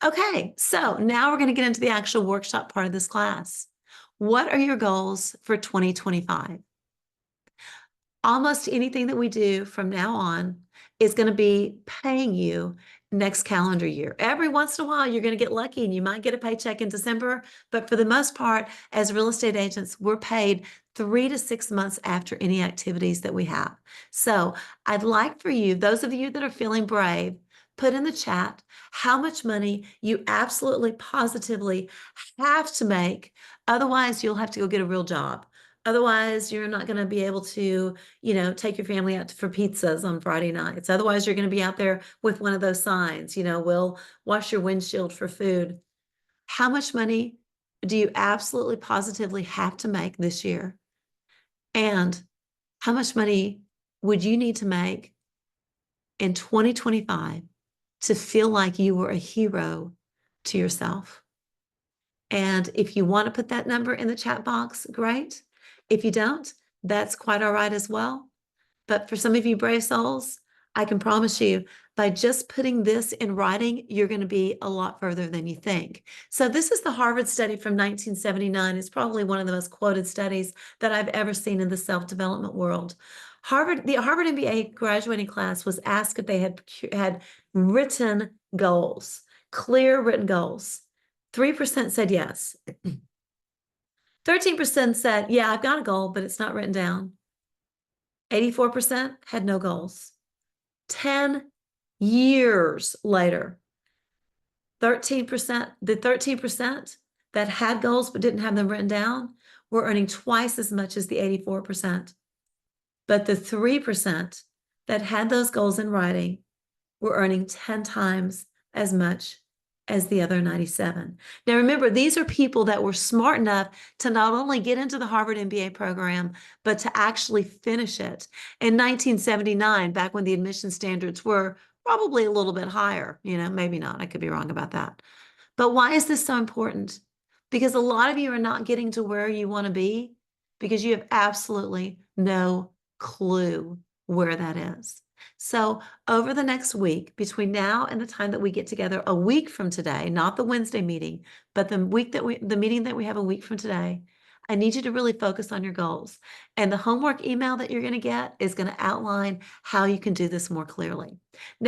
Okay, so now we're going to get into the actual workshop part of this class. What are your goals for 2025? Almost anything that we do from now on is going to be paying you next calendar year. Every once in a while, you're going to get lucky and you might get a paycheck in December. But for the most part, as real estate agents, we're paid 3 to 6 months after any activities that we have. So I'd like for you, those of you that are feeling brave, put in the chat how much money you absolutely positively have to make. Otherwise, you'll have to go get a real job. Otherwise, you're not going to be able to, take your family out for pizzas on Friday nights. Otherwise, you're going to be out there with one of those signs, we'll wash your windshield for food. How much money do you absolutely positively have to make this year? And how much money would you need to make in 2025 to feel like you were a hero to yourself? And if you want to put that number in the chat box, great. If you don't, that's quite all right as well. But for some of you brave souls, I can promise you, by just putting this in writing, you're going to be a lot further than you think. So this is the Harvard study from 1979. It's probably one of the most quoted studies that I've ever seen in the self-development world. The Harvard MBA graduating class was asked if they had written goals, clear written goals. 3% said yes. 13% said, yeah, I've got a goal, but it's not written down. 84% had no goals. 10 years later, the 13% that had goals but didn't have them written down were earning twice as much as the 84%. But the 3% that had those goals in writing were earning 10 times as much as the other 97. Now, remember, these are people that were smart enough to not only get into the Harvard MBA program, but to actually finish it. In 1979, back when the admission standards were probably a little bit higher, maybe not, I could be wrong about that. But why is this so important? Because a lot of you are not getting to where you want to be because you have absolutely no clue where that is. So over the next week, between now and the time that we get together a week from today, not the Wednesday meeting, but the meeting that we have a week from today, I need you to really focus on your goals. And the homework email that you're going to get is going to outline how you can do this more clearly.